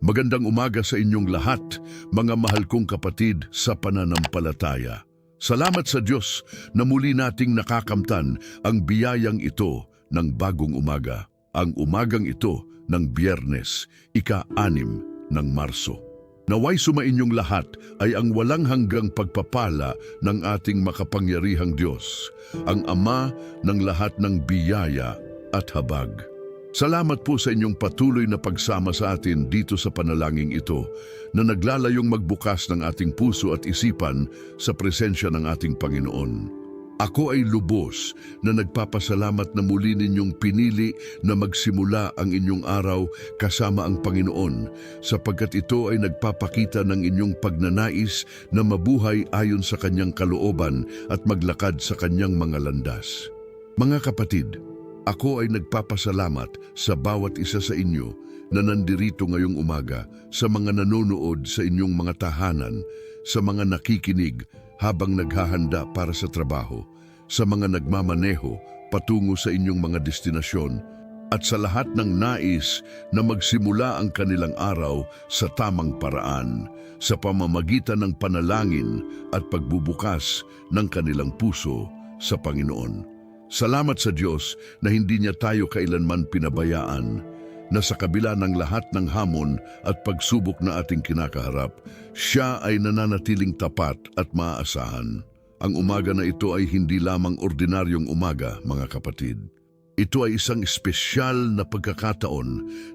Magandang umaga sa inyong lahat, mga mahal kong kapatid sa pananampalataya. Salamat sa Diyos na muli nating nakakamtan ang biyayang ito ng bagong umaga. Ang umagang ito ng Biyernes, ika-6 ng Marso. Naway sumainyong lahat ay ang walang hanggang pagpapala ng ating makapangyarihang Diyos, ang Ama ng lahat ng biyaya at habag. Salamat po sa inyong patuloy na pagsama sa atin dito sa panalangin ito na naglalayong magbukas ng ating puso at isipan sa presensya ng ating Panginoon. Ako ay lubos na nagpapasalamat na muli ninyong pinili na magsimula ang inyong araw kasama ang Panginoon sapagkat ito ay nagpapakita ng inyong pagnanais na mabuhay ayon sa kanyang kalooban at maglakad sa kanyang mga landas. Mga kapatid, ako ay nagpapasalamat sa bawat isa sa inyo na nandirito ngayong umaga, sa mga nanonood sa inyong mga tahanan, sa mga nakikinig habang naghahanda para sa trabaho, sa mga nagmamaneho patungo sa inyong mga destinasyon, at sa lahat ng nais na magsimula ang kanilang araw sa tamang paraan, sa pamamagitan ng panalangin at pagbubukas ng kanilang puso sa Panginoon. Salamat sa Diyos na hindi niya tayo kailanman pinabayaan, na sa kabila ng lahat ng hamon at pagsubok na ating kinakaharap, siya ay nananatiling tapat at maaasahan. Ang umaga na ito ay hindi lamang ordinaryong umaga, mga kapatid. Ito ay isang espesyal na pagkakataon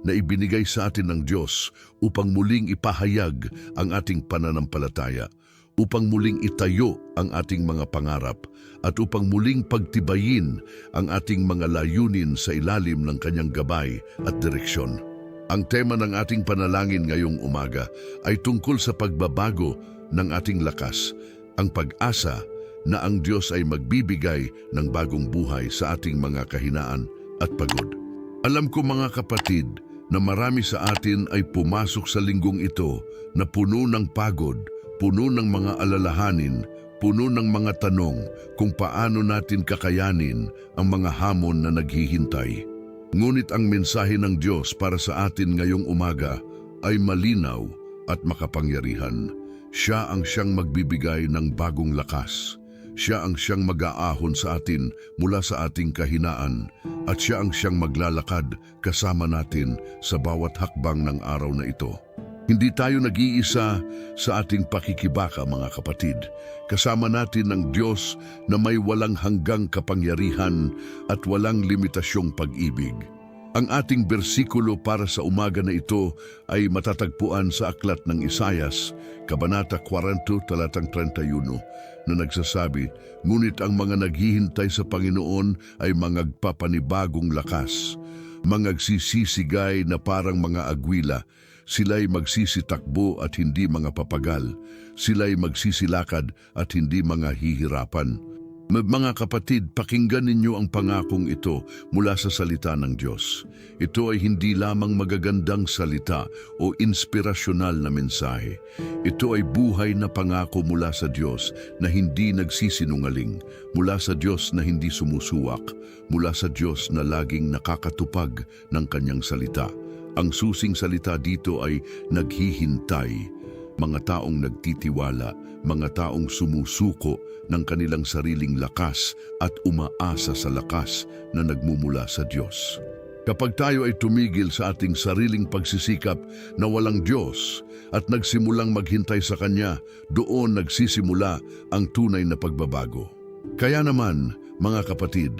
na ibinigay sa atin ng Diyos upang muling ipahayag ang ating pananampalataya, upang muling itayo ang ating mga pangarap, at upang muling pagtibayin ang ating mga layunin sa ilalim ng kanyang gabay at direksyon. Ang tema ng ating panalangin ngayong umaga ay tungkol sa pagbabago ng ating lakas, ang pag-asa na ang Diyos ay magbibigay ng bagong buhay sa ating mga kahinaan at pagod. Alam ko, mga kapatid, na marami sa atin ay pumasok sa linggong ito na puno ng pagod, puno ng mga alalahanin, puno ng mga tanong kung paano natin kakayanin ang mga hamon na naghihintay. Ngunit ang mensahe ng Diyos para sa atin ngayong umaga ay malinaw at makapangyarihan. Siya ang siyang magbibigay ng bagong lakas. Siya ang siyang mag-aahon sa atin mula sa ating kahinaan, at siya ang siyang maglalakad kasama natin sa bawat hakbang ng araw na ito. Hindi tayo nag-iisa sa ating pakikibaka, mga kapatid. Kasama natin ang Diyos na may walang hanggang kapangyarihan at walang limitasyong pag-ibig. Ang ating bersikulo para sa umaga na ito ay matatagpuan sa aklat ng Isayas, Kabanata 40, talatang 31, na nagsasabi, "Ngunit ang mga naghihintay sa Panginoon ay mangagpapanibagong lakas, mangagsisisigay na parang mga agwila. Sila'y magsisitakbo at hindi mga papagal. Sila'y magsisilakad at hindi mga hihirapan." Mga kapatid, pakinggan ninyo ang pangakong ito mula sa salita ng Diyos. Ito ay hindi lamang magagandang salita o inspirasyonal na mensahe. Ito ay buhay na pangako mula sa Diyos na hindi nagsisinungaling, mula sa Diyos na hindi sumusuwak, mula sa Diyos na laging nakakatupag ng kanyang salita. Ang susing salita dito ay naghihintay, mga taong nagtitiwala, mga taong sumusuko ng kanilang sariling lakas at umaasa sa lakas na nagmumula sa Diyos. Kapag tayo ay tumigil sa ating sariling pagsisikap na walang Diyos at nagsimulang maghintay sa Kanya, doon nagsisimula ang tunay na pagbabago. Kaya naman, mga kapatid,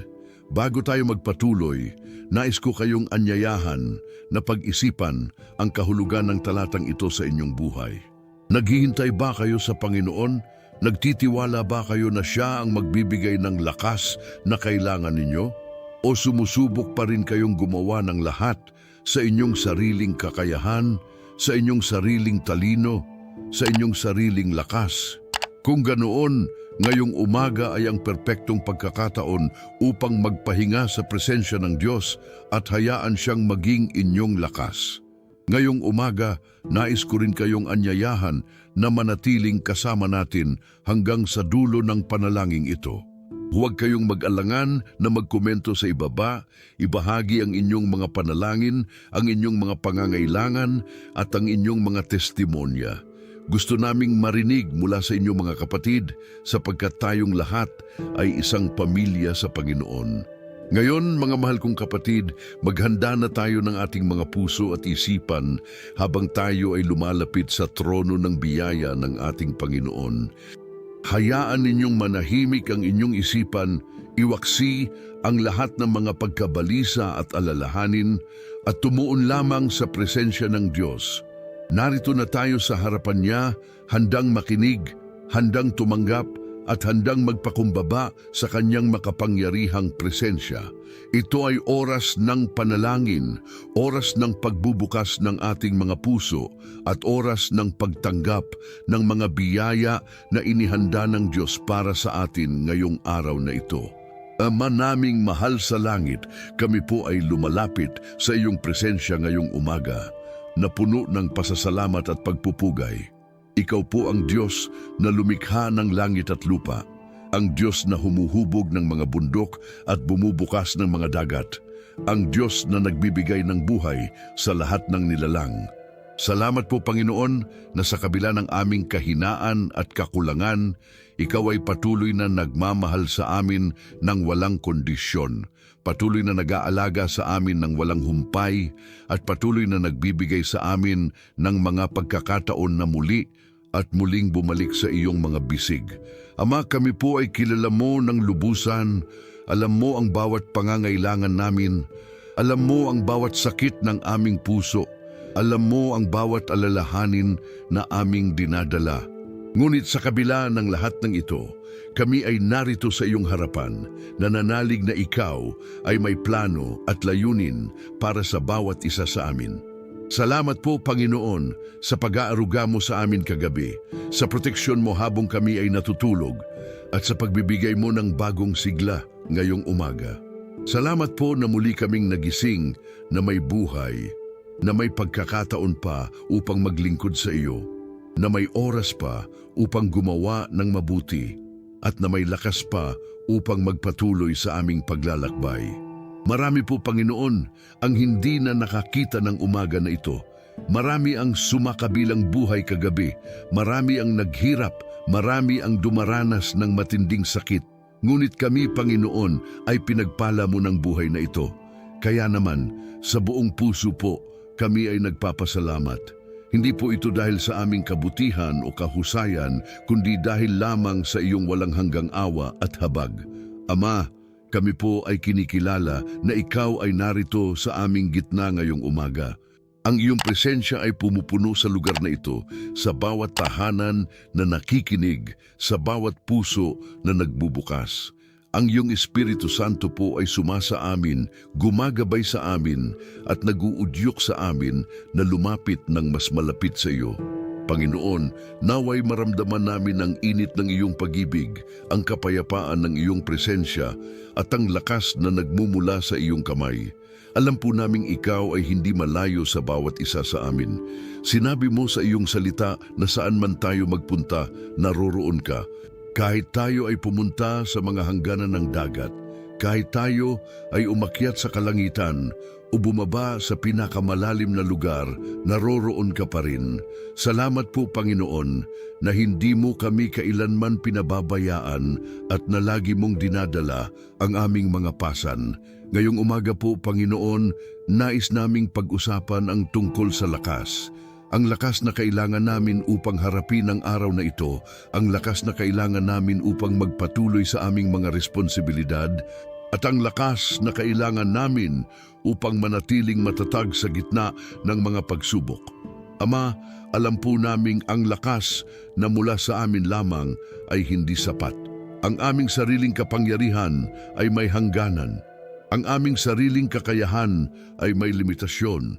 bago tayo magpatuloy, nais ko kayong anyayahan na pag-isipan ang kahulugan ng talatang ito sa inyong buhay. Naghihintay ba kayo sa Panginoon? Nagtitiwala ba kayo na Siya ang magbibigay ng lakas na kailangan ninyo? O sumusubok pa rin kayong gumawa ng lahat sa inyong sariling kakayahan, sa inyong sariling talino, sa inyong sariling lakas? Kung ganoon, ngayong umaga ay ang perpektong pagkakataon upang magpahinga sa presensya ng Diyos at hayaan Siyang maging inyong lakas. Ngayong umaga, nais ko rin kayong anyayahan na manatiling kasama natin hanggang sa dulo ng panalangin ito. Huwag kayong mag-alangan na magkomento sa ibaba, ibahagi ang inyong mga panalangin, ang inyong mga pangangailangan at ang inyong mga testimonya. Gusto naming marinig mula sa inyong mga kapatid sapagkat tayong lahat ay isang pamilya sa Panginoon. Ngayon, mga mahal kong kapatid, maghanda na tayo ng ating mga puso at isipan habang tayo ay lumalapit sa trono ng biyaya ng ating Panginoon. Hayaan ninyong manahimik ang inyong isipan, iwaksi ang lahat ng mga pagkabalisa at alalahanin at tumuon lamang sa presensya ng Diyos. Narito na tayo sa harapan niya, handang makinig, handang tumanggap, at handang magpakumbaba sa kanyang makapangyarihang presensya. Ito ay oras ng panalangin, oras ng pagbubukas ng ating mga puso, at oras ng pagtanggap ng mga biyaya na inihanda ng Diyos para sa atin ngayong araw na ito. Ama naming mahal sa langit, kami po ay lumalapit sa iyong presensya ngayong umaga, na puno ng pasasalamat at pagpupugay. Ikaw po ang Diyos na lumikha ng langit at lupa, ang Diyos na humuhubog ng mga bundok at bumubukas ng mga dagat, ang Diyos na nagbibigay ng buhay sa lahat ng nilalang. Salamat po Panginoon na sa kabila ng aming kahinaan at kakulangan, Ikaw ay patuloy na nagmamahal sa amin ng walang kondisyon, patuloy na nag-aalaga sa amin ng walang humpay, at patuloy na nagbibigay sa amin ng mga pagkakataon na muli at muling bumalik sa iyong mga bisig. Ama, kami po ay kilala mo ng lubusan. Alam mo ang bawat pangangailangan namin. Alam mo ang bawat sakit ng aming puso. Alam mo ang bawat alalahanin na aming dinadala. Ngunit sa kabila ng lahat ng ito, kami ay narito sa iyong harapan, nananalig na ikaw ay may plano at layunin para sa bawat isa sa amin. Salamat po, Panginoon, sa pag-aaruga mo sa amin kagabi, sa proteksyon mo habang kami ay natutulog, at sa pagbibigay mo ng bagong sigla ngayong umaga. Salamat po na muli kaming nagising na may buhay, na may pagkakataon pa upang maglingkod sa iyo, na may oras pa upang gumawa ng mabuti, at na may lakas pa upang magpatuloy sa aming paglalakbay. Marami po, Panginoon, ang hindi na nakakita ng umaga na ito. Marami ang sumakabilang buhay kagabi. Marami ang naghirap. Marami ang dumaranas ng matinding sakit. Ngunit kami, Panginoon, ay pinagpala mo ng buhay na ito. Kaya naman, sa buong puso po, kami ay nagpapasalamat. Hindi po ito dahil sa aming kabutihan o kahusayan, kundi dahil lamang sa iyong walang hanggang awa at habag. Ama, kami po ay kinikilala na ikaw ay narito sa aming gitna ngayong umaga. Ang iyong presensya ay pumupuno sa lugar na ito, sa bawat tahanan na nakikinig, sa bawat puso na nagbubukas. Ang iyong Espiritu Santo po ay sumasa amin, gumagabay sa amin, at naguudyok sa amin na lumapit ng mas malapit sa iyo. Panginoon, naway maramdaman namin ang init ng iyong pag-ibig, ang kapayapaan ng iyong presensya, at ang lakas na nagmumula sa iyong kamay. Alam po naming ikaw ay hindi malayo sa bawat isa sa amin. Sinabi mo sa iyong salita na saan man tayo magpunta, naroroon ka. Kahit tayo ay pumunta sa mga hangganan ng dagat, kahit tayo ay umakyat sa kalangitan o bumaba sa pinakamalalim na lugar, naroroon ka pa rin. Salamat po, Panginoon, na hindi mo kami kailanman pinababayaan at na lagi mong dinadala ang aming mga pasan. Ngayong umaga po, Panginoon, nais naming pag-usapan ang tungkol sa lakas. Ang lakas na kailangan namin upang harapin ang araw na ito, ang lakas na kailangan namin upang magpatuloy sa aming mga responsibilidad, at ang lakas na kailangan namin upang manatiling matatag sa gitna ng mga pagsubok. Ama, alam po naming ang lakas na mula sa amin lamang ay hindi sapat. Ang aming sariling kapangyarihan ay may hangganan. Ang aming sariling kakayahan ay may limitasyon.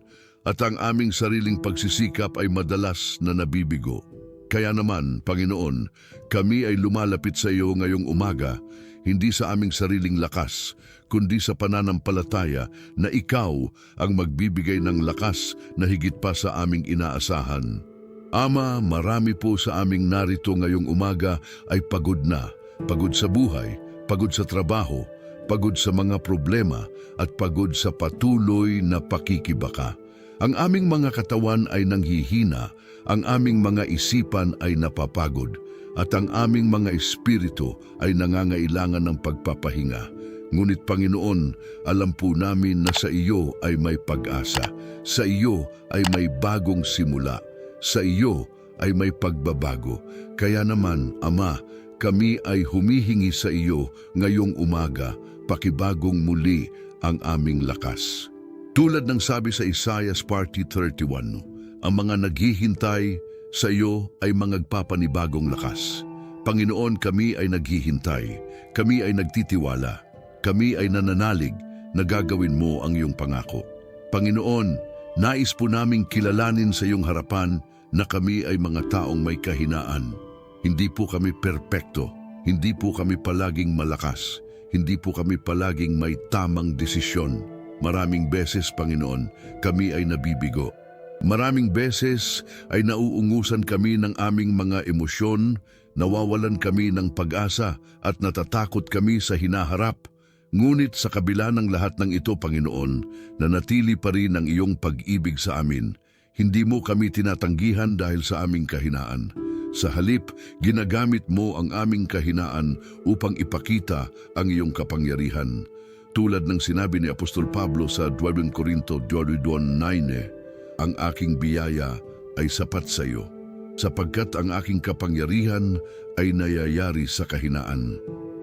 At ang aming sariling pagsisikap ay madalas na nabibigo. Kaya naman, Panginoon, kami ay lumalapit sa iyo ngayong umaga, hindi sa aming sariling lakas, kundi sa pananampalataya na ikaw ang magbibigay ng lakas na higit pa sa aming inaasahan. Ama, marami po sa aming narito ngayong umaga ay pagod na, pagod sa buhay, pagod sa trabaho, pagod sa mga problema, at pagod sa patuloy na pakikibaka. Ang aming mga katawan ay nanghihina, ang aming mga isipan ay napapagod, at ang aming mga espiritu ay nangangailangan ng pagpapahinga. Ngunit Panginoon, alam po namin na sa iyo ay may pag-asa, sa iyo ay may bagong simula, sa iyo ay may pagbabago. Kaya naman, Ama, kami ay humihingi sa iyo ngayong umaga, pakibagong muli ang aming lakas. Tulad ng sabi sa Isaiah 31, ang mga naghihintay sa iyo ay magpapanibagong lakas. Panginoon, kami ay naghihintay, kami ay nagtitiwala, kami ay nananalig na gagawin mo ang iyong pangako. Panginoon, nais po naming kilalanin sa iyong harapan na kami ay mga taong may kahinaan. Hindi po kami perpekto, hindi po kami palaging malakas, hindi po kami palaging may tamang desisyon. Maraming beses, Panginoon, kami ay nabibigo. Maraming beses ay nauungusan kami ng aming mga emosyon, nawawalan kami ng pag-asa at natatakot kami sa hinaharap. Ngunit sa kabila ng lahat ng ito, Panginoon, nanatili pa rin ang iyong pag-ibig sa amin. Hindi mo kami tinatanggihan dahil sa aming kahinaan. Sa halip, ginagamit mo ang aming kahinaan upang ipakita ang iyong kapangyarihan. Tulad ng sinabi ni Apostol Pablo sa 2 Corinto 9, ang aking biyaya ay sapat sa iyo, sapagkat ang aking kapangyarihan ay nayayari sa kahinaan.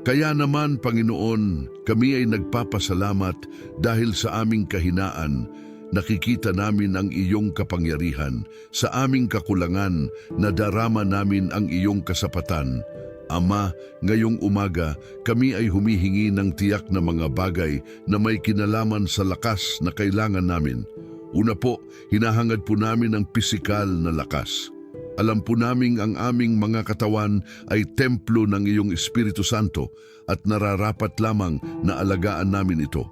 Kaya naman, Panginoon, kami ay nagpapasalamat dahil sa aming kahinaan, nakikita namin ang iyong kapangyarihan. Sa aming kakulangan, nadarama namin ang iyong kasapatan. Ama, ngayong umaga, kami ay humihingi ng tiyak na mga bagay na may kinalaman sa lakas na kailangan namin. Una po, hinahangad po namin ang pisikal na lakas. Alam po naming ang aming mga katawan ay templo ng iyong Espiritu Santo at nararapat lamang na alagaan namin ito.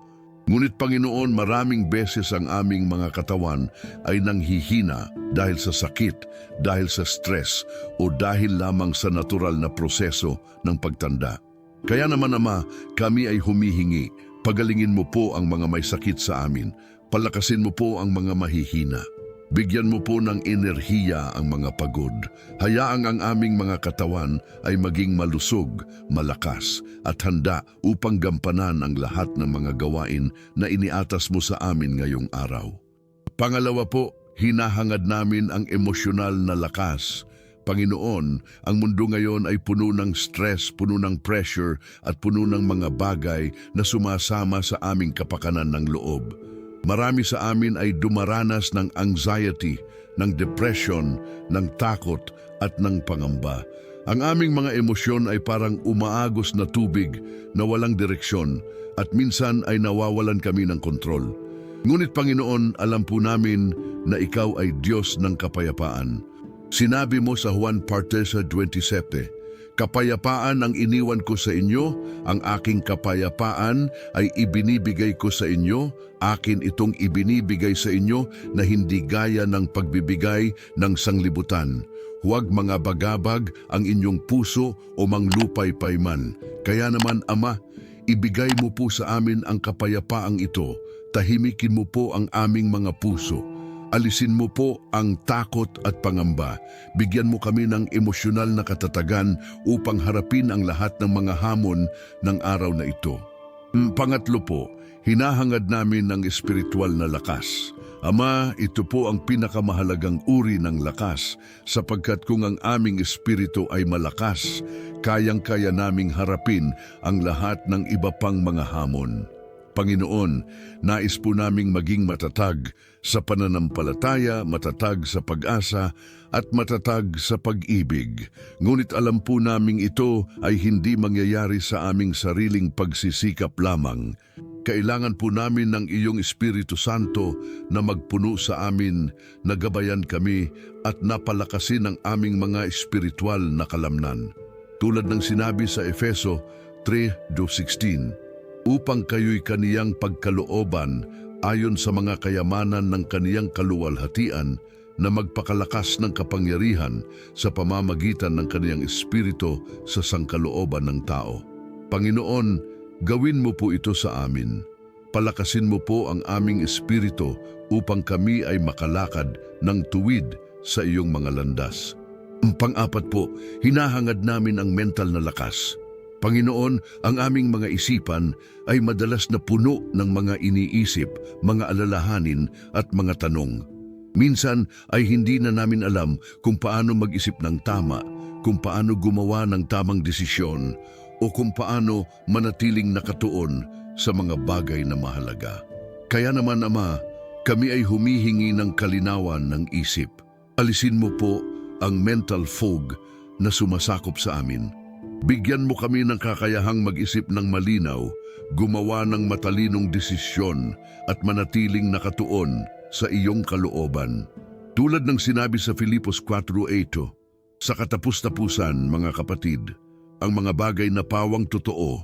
Ngunit Panginoon, maraming beses ang aming mga katawan ay nanghihina dahil sa sakit, dahil sa stress o dahil lamang sa natural na proseso ng pagtanda. Kaya naman, Ama, kami ay humihingi, pagalingin mo po ang mga may sakit sa amin, palakasin mo po ang mga mahihina. Bigyan mo po ng enerhiya ang mga pagod. Hayaang ang aming mga katawan ay maging malusog, malakas at handa upang gampanan ang lahat ng mga gawain na iniatas mo sa amin ngayong araw. Pangalawa po, hinahangad namin ang emosyonal na lakas. Panginoon, ang mundo ngayon ay puno ng stress, puno ng pressure at puno ng mga bagay na sumasama sa aming kapakanan ng loob. Marami sa amin ay dumaranas ng anxiety, ng depression, ng takot at ng pangamba. Ang aming mga emosyon ay parang umaagos na tubig na walang direksyon at minsan ay nawawalan kami ng kontrol. Ngunit Panginoon, alam po namin na ikaw ay Diyos ng kapayapaan. Sinabi mo sa Juan 27, kapayapaan ang iniwan ko sa inyo, ang aking kapayapaan ay ibinibigay ko sa inyo, akin itong ibinibigay sa inyo na hindi gaya ng pagbibigay ng sanglibutan. Huwag mga bagabag ang inyong puso o manglupay-pay man. Kaya naman, Ama, ibigay mo po sa amin ang kapayapaang ito, tahimikin mo po ang aming mga puso. Alisin mo po ang takot at pangamba. Bigyan mo kami ng emosyonal na katatagan upang harapin ang lahat ng mga hamon ng araw na ito. Pangatlo po, hinahangad namin ng espiritual na lakas. Ama, ito po ang pinakamahalagang uri ng lakas sapagkat kung ang aming espiritu ay malakas, kayang-kaya naming harapin ang lahat ng iba pang mga hamon. Panginoon, nais po naming maging matatag sa pananampalataya, matatag sa pag-asa, at matatag sa pag-ibig. Ngunit alam po naming ito ay hindi mangyayari sa aming sariling pagsisikap lamang. Kailangan po namin ng iyong Espiritu Santo na magpuno sa amin, nagabayan kami at napalakasin ang aming mga espiritual na kalamnan. Tulad ng sinabi sa Efeso 3:16, upang kayo'y kaniyang pagkalooban ayon sa mga kayamanan ng kaniyang kaluwalhatian na magpakalakas ng kapangyarihan sa pamamagitan ng kaniyang espiritu sa sangkalooban ng tao. Panginoon, gawin mo po ito sa amin. Palakasin mo po ang aming espiritu upang kami ay makalakad ng tuwid sa iyong mga landas. Pang-apat po, hinahangad namin ang mental na lakas. Panginoon, ang aming mga isipan ay madalas na puno ng mga iniisip, mga alalahanin at mga tanong. Minsan ay hindi na namin alam kung paano mag-isip ng tama, kung paano gumawa ng tamang desisyon, o kung paano manatiling nakatuon sa mga bagay na mahalaga. Kaya naman, Ama, kami ay humihingi ng kalinawan ng isip. Alisin mo po ang mental fog na sumasakop sa amin. Bigyan mo kami ng kakayahang mag-isip ng malinaw, gumawa ng matalinong desisyon at manatiling nakatuon sa iyong kalooban. Tulad ng sinabi sa Filipos 4:8, sa katapus-tapusan, mga kapatid, ang mga bagay na pawang totoo,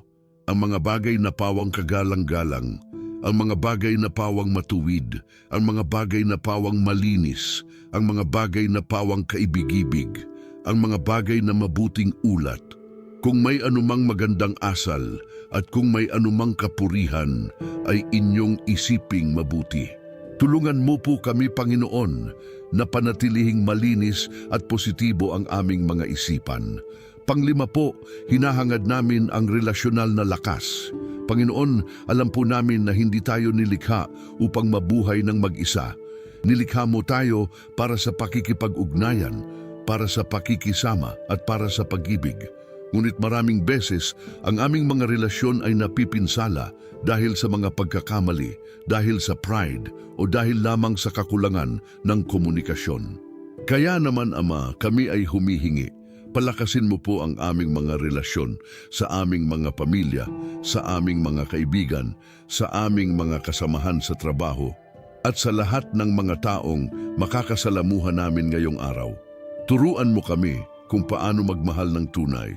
ang mga bagay na pawang kagalang-galang, ang mga bagay na pawang matuwid, ang mga bagay na pawang malinis, ang mga bagay na pawang kaibig-ibig, ang mga bagay na mabuting ulat, kung may anumang magandang asal at kung may anumang kapurihan, ay inyong isiping mabuti. Tulungan mo po kami, Panginoon, na panatilihing malinis at positibo ang aming mga isipan. Panglima po, hinahangad namin ang relasyonal na lakas. Panginoon, alam po namin na hindi tayo nilikha upang mabuhay ng mag-isa. Nilikha mo tayo para sa pakikipag-ugnayan, para sa pakikisama at para sa pag-ibig. Ngunit maraming beses, ang aming mga relasyon ay napipinsala dahil sa mga pagkakamali, dahil sa pride, o dahil lamang sa kakulangan ng komunikasyon. Kaya naman, Ama, kami ay humihingi. Palakasin mo po ang aming mga relasyon sa aming mga pamilya, sa aming mga kaibigan, sa aming mga kasamahan sa trabaho, at sa lahat ng mga taong makakasalamuhan namin ngayong araw. Turuan mo kami kung paano magmahal ng tunay,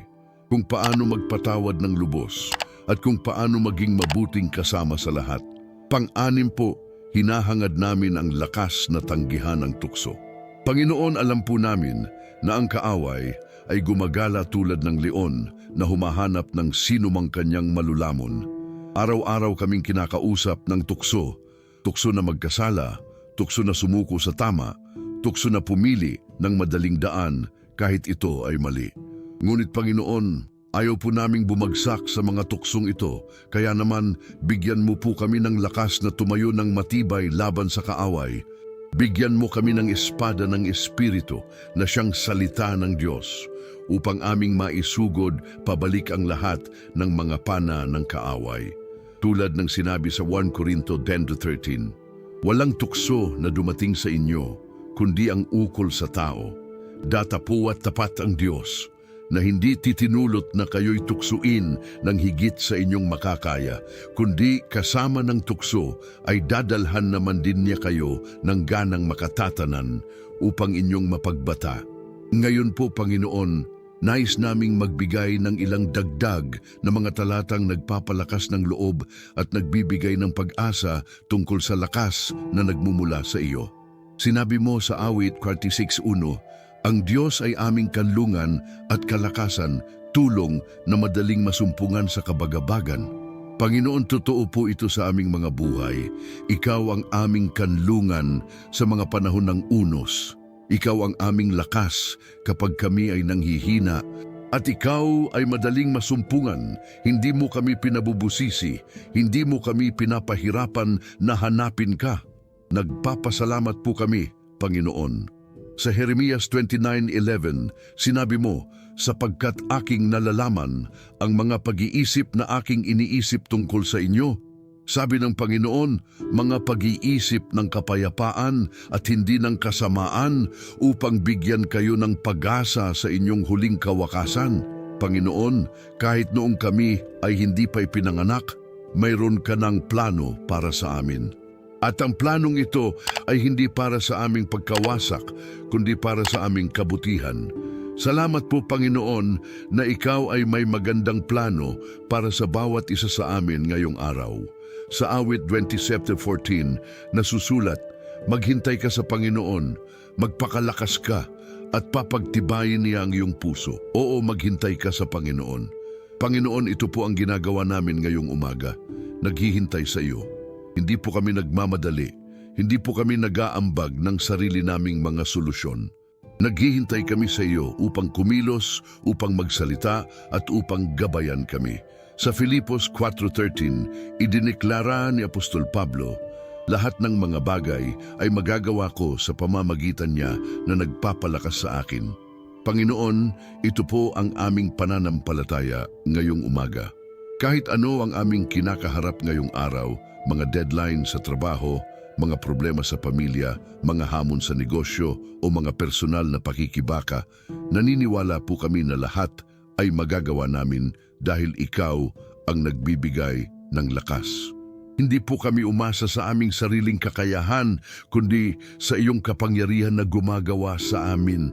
kung paano magpatawad ng lubos, at kung paano maging mabuting kasama sa lahat. Pang-anim po, hinahangad namin ang lakas na tanggihan ng tukso. Panginoon, alam po namin na ang kaaway ay gumagala tulad ng leon na humahanap ng sinumang kanyang malulamon. Araw-araw kaming kinakausap ng tukso, tukso na magkasala, tukso na sumuko sa tama, tukso na pumili ng madaling daan kahit ito ay mali. Ngunit Panginoon, ayaw po naming bumagsak sa mga tuksong ito, kaya naman bigyan mo po kami ng lakas na tumayo ng matibay laban sa kaaway. Bigyan mo kami ng espada ng Espiritu na siyang salita ng Diyos, upang aming maisugod pabalik ang lahat ng mga pana ng kaaway. Tulad ng sinabi sa 1 Corinto 10:13, walang tukso na dumating sa inyo, kundi ang ukol sa tao. Datapo at tapat ang Diyos, na hindi titinulot na kayo'y tuksuin ng higit sa inyong makakaya, kundi kasama ng tukso ay dadalhan naman din niya kayo ng ganang makatatanan upang inyong mapagbata. Ngayon po, Panginoon, nais naming magbigay ng ilang dagdag na mga talatang nagpapalakas ng loob at nagbibigay ng pag-asa tungkol sa lakas na nagmumula sa iyo. Sinabi mo sa awit 46:1, ang Diyos ay aming kanlungan at kalakasan, tulong na madaling masumpungan sa kabagabagan. Panginoon, totoo po ito sa aming mga buhay. Ikaw ang aming kanlungan sa mga panahon ng unos. Ikaw ang aming lakas kapag kami ay nanghihina. At ikaw ay madaling masumpungan. Hindi mo kami pinabubusisi. Hindi mo kami pinapahirapan na hanapin ka. Nagpapasalamat po kami, Panginoon. Sa Jeremias 29:11, sinabi mo, sapagkat aking nalalaman ang mga pag-iisip na aking iniisip tungkol sa inyo. Sabi ng Panginoon, mga pag-iisip ng kapayapaan at hindi ng kasamaan upang bigyan kayo ng pag-asa sa inyong huling kawakasan. Panginoon, kahit noong kami ay hindi pa'y pinanganak, mayroon ka ng plano para sa amin. At ang planong ito ay hindi para sa aming pagkawasak, kundi para sa aming kabutihan. Salamat po, Panginoon, na ikaw ay may magandang plano para sa bawat isa sa amin ngayong araw. Sa awit 27:14, nasusulat, maghintay ka sa Panginoon, magpakalakas ka, at papagtibayin niya ang iyong puso. Oo, maghintay ka sa Panginoon. Panginoon, ito po ang ginagawa namin ngayong umaga. Naghihintay sa iyo. Hindi po kami nagmamadali. Hindi po kami nag-aambag ng sarili naming mga solusyon. Naghihintay kami sa iyo upang kumilos, upang magsalita at upang gabayan kami. Sa Filipos 4:13, idineklara ni Apostol Pablo, lahat ng mga bagay ay magagawa ko sa pamamagitan niya na nagpapalakas sa akin. Panginoon, ito po ang aming pananampalataya ngayong umaga. Kahit ano ang aming kinakaharap ngayong araw, mga deadline sa trabaho, mga problema sa pamilya, mga hamon sa negosyo o mga personal na pakikibaka, naniniwala po kami na lahat ay magagawa namin dahil ikaw ang nagbibigay ng lakas. Hindi po kami umasa sa aming sariling kakayahan, kundi sa iyong kapangyarihan na gumagawa sa amin.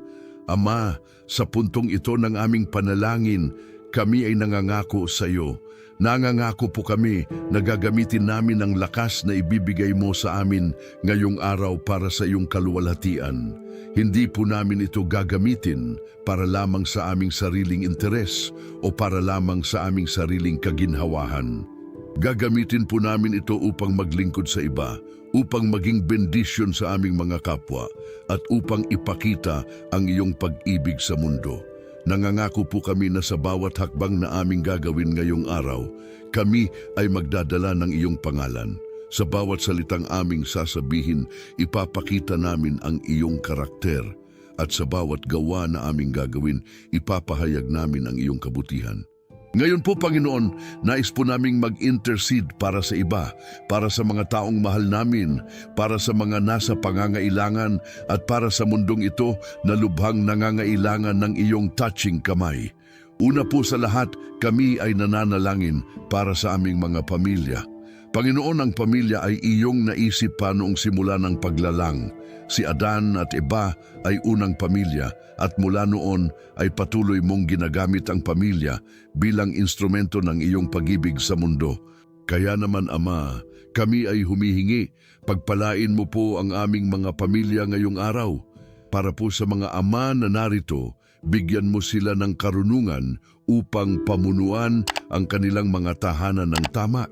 Ama, sa puntong ito ng aming panalangin, kami ay nangangako sa iyo. Nangangako po kami na gagamitin namin ang lakas na ibibigay mo sa amin ngayong araw para sa iyong kaluwalhatian. Hindi po namin ito gagamitin para lamang sa aming sariling interes o para lamang sa aming sariling kaginhawahan. Gagamitin po namin ito upang maglingkod sa iba, upang maging bendisyon sa aming mga kapwa, at upang ipakita ang iyong pag-ibig sa mundo. Nangangako po kami na sa bawat hakbang na aming gagawin ngayong araw, kami ay magdadala ng iyong pangalan. Sa bawat salitang aming sasabihin, ipapakita namin ang iyong karakter. At sa bawat gawa na aming gagawin, ipapahayag namin ang iyong kabutihan. Ngayon po, Panginoon, nais po naming mag-intercede para sa iba, para sa mga taong mahal namin, para sa mga nasa pangangailangan at para sa mundong ito na lubhang nangangailangan ng iyong touching kamay. Una po sa lahat, kami ay nananalangin para sa aming mga pamilya. Panginoon, ang pamilya ay iyong naisip pa noong simula ng paglalang. Si Adan at Eva ay unang pamilya at mula noon ay patuloy mong ginagamit ang pamilya bilang instrumento ng iyong pag-ibig sa mundo. Kaya naman, Ama, kami ay humihingi, pagpalain mo po ang aming mga pamilya ngayong araw. Para po sa mga ama na narito, bigyan mo sila ng karunungan upang pamunuan ang kanilang mga tahanan ng tama.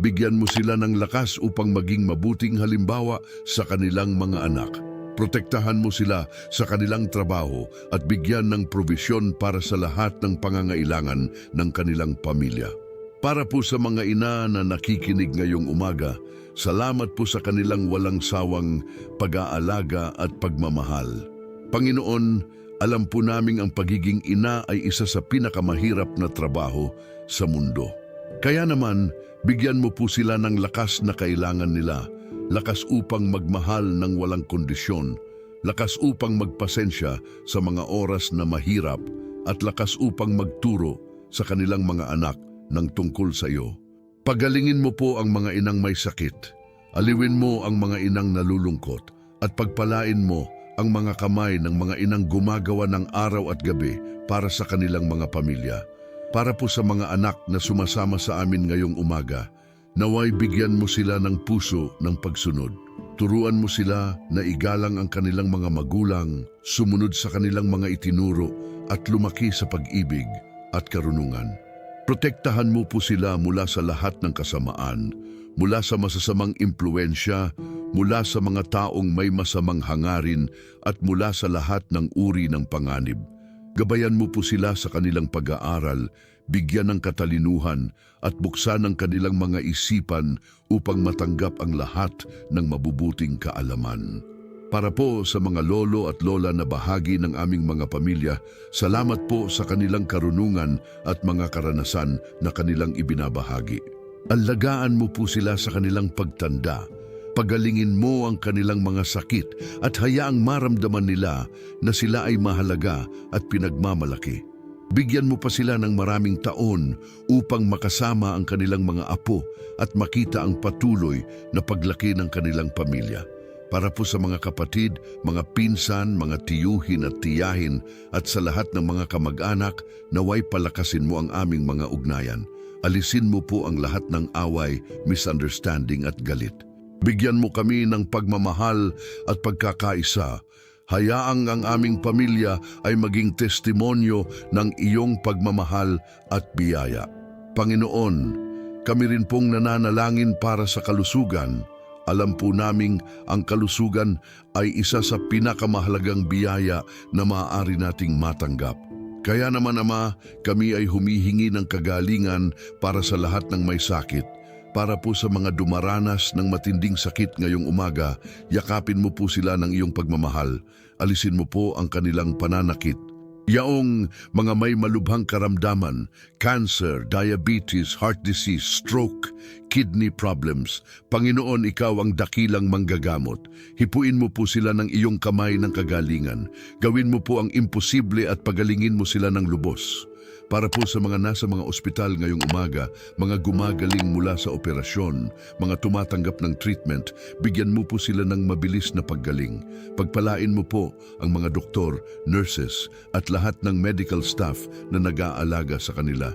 Bigyan mo sila ng lakas upang maging mabuting halimbawa sa kanilang mga anak. Protektahan mo sila sa kanilang trabaho at bigyan ng probisyon para sa lahat ng pangangailangan ng kanilang pamilya. Para po sa mga ina na nakikinig ngayong umaga, salamat po sa kanilang walang sawang pag-aalaga at pagmamahal. Panginoon, alam po naming ang pagiging ina ay isa sa pinakamahirap na trabaho sa mundo. Kaya naman, bigyan mo po sila ng lakas na kailangan nila, lakas upang magmahal ng walang kondisyon, lakas upang magpasensya sa mga oras na mahirap, at lakas upang magturo sa kanilang mga anak ng tungkol sa iyo. Pagalingin mo po ang mga inang may sakit, aliwin mo ang mga inang nalulungkot, at pagpalain mo ang mga kamay ng mga inang gumagawa ng araw at gabi para sa kanilang mga pamilya. Para po sa mga anak na sumasama sa amin ngayong umaga, naway bigyan mo sila ng puso ng pagsunod. Turuan mo sila na igalang ang kanilang mga magulang, sumunod sa kanilang mga itinuro at lumaki sa pag-ibig at karunungan. Protektahan mo po sila mula sa lahat ng kasamaan, mula sa masasamang impluensya, mula sa mga taong may masamang hangarin at mula sa lahat ng uri ng panganib. Gabayan mo po sila sa kanilang pag-aaral, bigyan ng katalinuhan at buksan ang kanilang mga isipan upang matanggap ang lahat ng mabubuting kaalaman. Para po sa mga lolo at lola na bahagi ng aming mga pamilya, salamat po sa kanilang karunungan at mga karanasan na kanilang ibinabahagi. Alagaan mo po sila sa kanilang pagtanda. Pagalingin mo ang kanilang mga sakit at hayaang maramdaman nila na sila ay mahalaga at pinagmamalaki. Bigyan mo pa sila ng maraming taon upang makasama ang kanilang mga apo at makita ang patuloy na paglaki ng kanilang pamilya. Para po sa mga kapatid, mga pinsan, mga tiyuhin at tiyahin at sa lahat ng mga kamag-anak, naway palakasin mo ang aming mga ugnayan. Alisin mo po ang lahat ng away, misunderstanding at galit. Bigyan mo kami ng pagmamahal at pagkakaisa. Hayaang ang aming pamilya ay maging testimonyo ng iyong pagmamahal at biyaya. Panginoon, kami rin pong nananalangin para sa kalusugan. Alam po naming ang kalusugan ay isa sa pinakamahalagang biyaya na maaari nating matanggap. Kaya naman, Ama, kami ay humihingi ng kagalingan para sa lahat ng may sakit. Para po sa mga dumaranas ng matinding sakit ngayong umaga, yakapin mo po sila ng iyong pagmamahal. Alisin mo po ang kanilang pananakit. Yaong mga may malubhang karamdaman, cancer, diabetes, heart disease, stroke, kidney problems, Panginoon, ikaw ang dakilang manggagamot. Hipuin mo po sila ng iyong kamay ng kagalingan. Gawin mo po ang imposible at pagalingin mo sila ng lubos. Para po sa mga nasa mga ospital ngayong umaga, mga gumagaling mula sa operasyon, mga tumatanggap ng treatment, bigyan mo po sila ng mabilis na paggaling. Pagpalain mo po ang mga doktor, nurses at lahat ng medical staff na nag-aalaga sa kanila.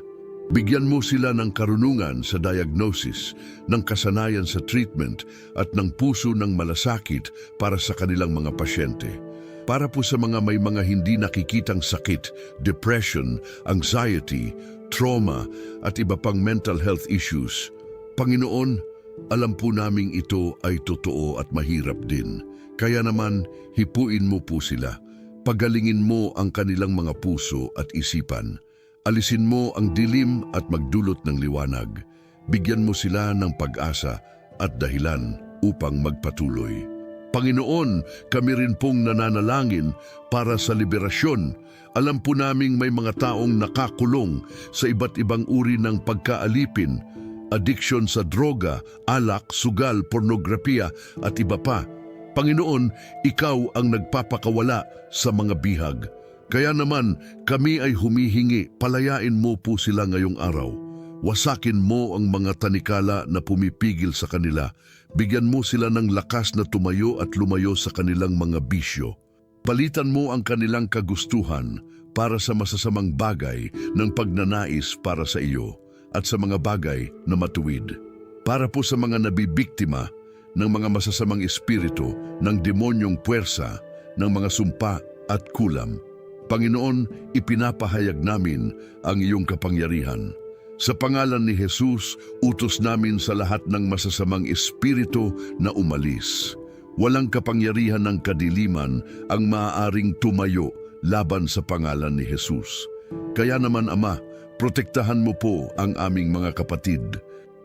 Bigyan mo sila ng karunungan sa diagnosis, ng kasanayan sa treatment at ng puso ng malasakit para sa kanilang mga pasyente. Para po sa mga may mga hindi nakikitang sakit, depression, anxiety, trauma at iba pang mental health issues, Panginoon, alam po naming ito ay totoo at mahirap din. Kaya naman, hipuin mo po sila. Pagalingin mo ang kanilang mga puso at isipan. Alisin mo ang dilim at magdulot ng liwanag. Bigyan mo sila ng pag-asa at dahilan upang magpatuloy. Panginoon, kami rin pong nananalangin para sa liberasyon. Alam po naming may mga taong nakakulong sa iba't ibang uri ng pagkaalipin, addiction sa droga, alak, sugal, pornografiya at iba pa. Panginoon, ikaw ang nagpapakawala sa mga bihag. Kaya naman kami ay humihingi, palayain mo po sila ngayong araw. Wasakin mo ang mga tanikala na pumipigil sa kanila. Bigyan mo sila ng lakas na tumayo at lumayo sa kanilang mga bisyo. Palitan mo ang kanilang kagustuhan para sa masasamang bagay ng pagnanais para sa iyo at sa mga bagay na matuwid. Para po sa mga nabibiktima ng mga masasamang espiritu, ng demonyong puwersa, ng mga sumpa at kulam. Panginoon, ipinapahayag namin ang iyong kapangyarihan. Sa pangalan ni Jesus, utos namin sa lahat ng masasamang espiritu na umalis. Walang kapangyarihan ng kadiliman ang maaaring tumayo laban sa pangalan ni Jesus. Kaya naman, Ama, protektahan mo po ang aming mga kapatid.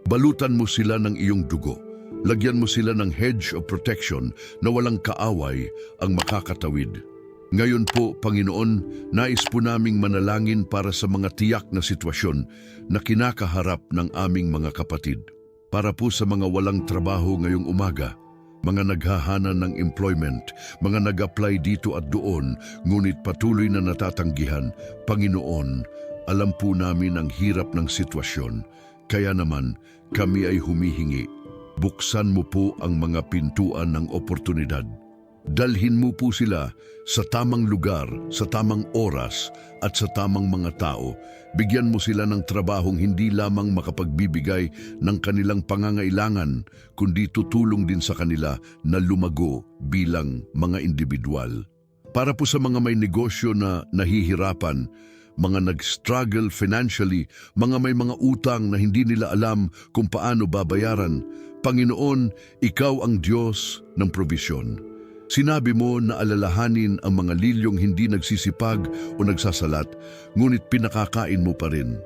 Balutan mo sila ng iyong dugo. Lagyan mo sila ng hedge of protection na walang kaaway ang makakatawid. Ngayon po, Panginoon, nais po naming manalangin para sa mga tiyak na sitwasyon na kinakaharap ng aming mga kapatid. Para po sa mga walang trabaho ngayong umaga, mga naghahana ng employment, mga nag-apply dito at doon, ngunit patuloy na natatanggihan. Panginoon, alam po namin ang hirap ng sitwasyon, kaya naman kami ay humihingi. Buksan mo po ang mga pintuan ng oportunidad. Dalhin mo po sila sa tamang lugar, sa tamang oras at sa tamang mga tao. Bigyan mo sila ng trabahong hindi lamang makapagbibigay ng kanilang pangangailangan, kundi tutulong din sa kanila na lumago bilang mga individual. Para po sa mga may negosyo na nahihirapan, mga nag-struggle financially, mga may mga utang na hindi nila alam kung paano babayaran, Panginoon, ikaw ang Diyos ng probisyon. Sinabi mo na alalahanin ang mga lilyong hindi nagsisipag o nagsasalat, ngunit pinakakain mo pa rin.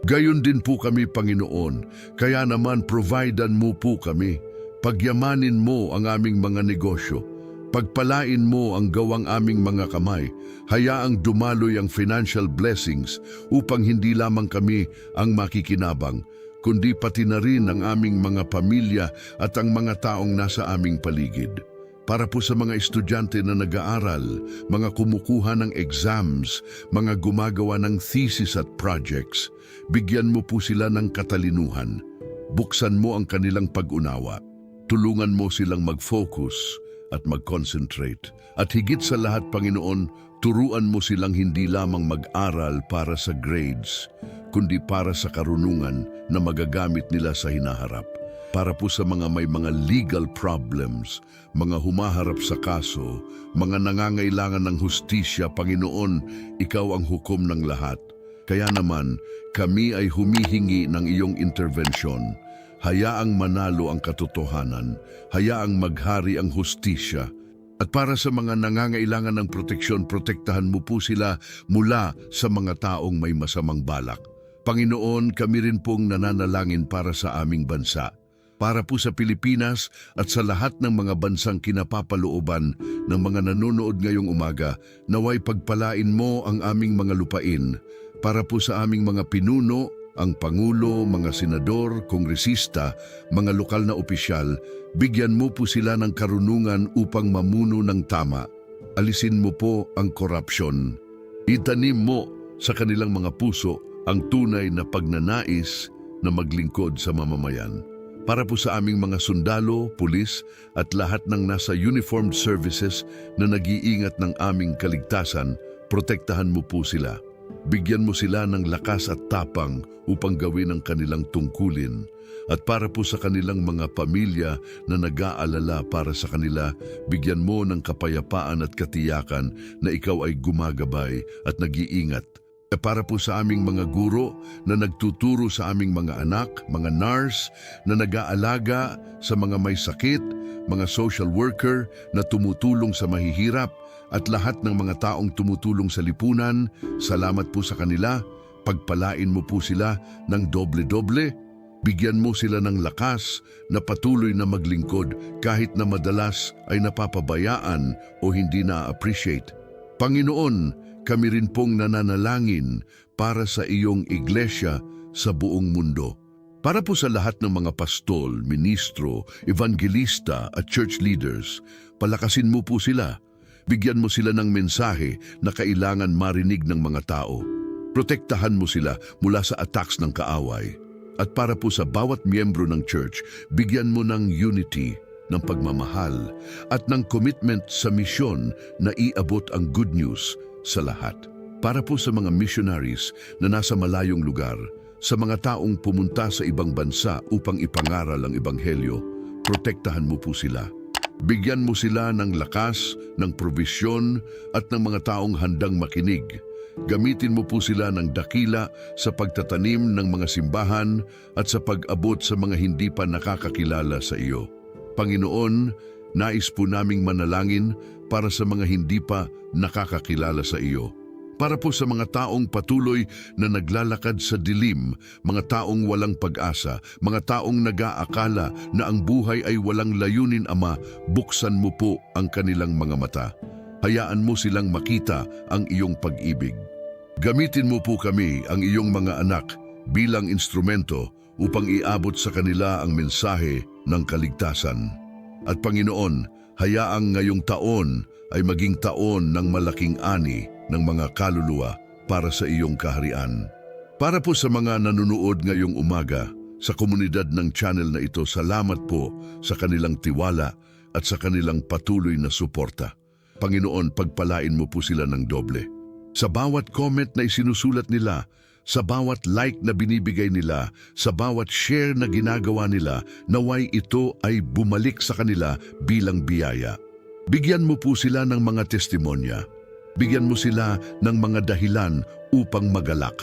Gayon din po kami, Panginoon, kaya naman providean mo po kami. Pagyamanin mo ang aming mga negosyo. Pagpalain mo ang gawang aming mga kamay. Hayaang dumaloy ang financial blessings upang hindi lamang kami ang makikinabang, kundi pati na rin ang aming mga pamilya at ang mga taong nasa aming paligid. Para po sa mga estudyante na nag-aaral, mga kumukuha ng exams, mga gumagawa ng thesis at projects, bigyan mo po sila ng katalinuhan. Buksan mo ang kanilang pag-unawa. Tulungan mo silang mag-focus at mag-concentrate. At higit sa lahat, Panginoon, turuan mo silang hindi lamang mag-aral para sa grades, kundi para sa karunungan na magagamit nila sa hinaharap. para po sa mga may mga legal problems, mga humaharap sa kaso, mga nangangailangan ng hustisya. Panginoon, Ikaw ang hukom ng lahat. Kaya naman, kami ay humihingi ng iyong intervensyon. Hayaang manalo ang katotohanan, hayaang maghari ang hustisya. At para sa mga nangangailangan ng proteksyon, protektahan mo po sila mula sa mga taong may masamang balak. Panginoon, kami rin pong nananalangin para sa aming bansa, para po sa Pilipinas at sa lahat ng mga bansang kinapapalooban ng mga nanonood ngayong umaga. Naway pagpalain mo ang aming mga lupain, para po sa aming mga pinuno, ang Pangulo, mga senador, kongresista, mga lokal na opisyal. Bigyan mo po sila ng karunungan upang mamuno ng tama. Alisin mo po ang korupsyon. Itanim mo sa kanilang mga puso ang tunay na pagnanais na maglingkod sa mamamayan. Para po sa aming mga sundalo, pulis at lahat ng nasa uniformed services na nag-iingat ng aming kaligtasan, protektahan mo po sila. Bigyan mo sila ng lakas at tapang upang gawin ang kanilang tungkulin. At para po sa kanilang mga pamilya na nag-aalala para sa kanila, bigyan mo ng kapayapaan at katiyakan na ikaw ay gumagabay at nag-iingat. Para po sa aming mga guro na nagtuturo sa aming mga anak, mga nurse na nag-aalaga sa mga may sakit, mga social worker na tumutulong sa mahihirap, at lahat ng mga taong tumutulong sa lipunan, salamat po sa kanila. Pagpalain mo po sila ng doble-doble. Bigyan mo sila ng lakas na patuloy na maglingkod kahit na madalas ay napapabayaan o hindi na-appreciate. Panginoon, kami rin pong nananalangin para sa iyong iglesia sa buong mundo. Para po sa lahat ng mga pastol, ministro, evangelista at church leaders, palakasin mo po sila. Bigyan mo sila ng mensahe na kailangan marinig ng mga tao. Protektahan mo sila mula sa attacks ng kaaway. At para po sa bawat miyembro ng church, bigyan mo ng unity, ng pagmamahal, at ng commitment sa misyon na iabot ang good news sa lahat. Para po sa mga missionaries na nasa malayong lugar, sa mga taong pumunta sa ibang bansa upang ipangaral ang ebanghelyo, protektahan mo po sila. Bigyan mo sila ng lakas, ng provisyon at ng mga taong handang makinig. Gamitin mo po sila ng dakila sa pagtatanim ng mga simbahan at sa pag-abot sa mga hindi pa nakakakilala sa iyo. Panginoon, nais po naming manalangin para sa mga hindi pa nakakakilala sa iyo. Para po sa mga taong patuloy na naglalakad sa dilim, mga taong walang pag-asa, mga taong nag-aakala na ang buhay ay walang layunin, Ama, buksan mo po ang kanilang mga mata. Hayaan mo silang makita ang iyong pag-ibig. Gamitin mo po kami, ang iyong mga anak, bilang instrumento upang iabot sa kanila ang mensahe ng kaligtasan. At Panginoon, hayaang ngayong taon ay maging taon ng malaking ani ng mga kaluluwa para sa iyong kaharian. Para po sa mga nanonood ngayong umaga sa komunidad ng channel na ito, salamat po sa kanilang tiwala at sa kanilang patuloy na suporta. Panginoon, pagpalain mo po sila ng doble. Sa bawat comment na isinusulat nila, sa bawat like na binibigay nila, sa bawat share na ginagawa nila, naway ito ay bumalik sa kanila bilang biyaya. Bigyan mo po sila ng mga testimonya. Bigyan mo sila ng mga dahilan upang magalak.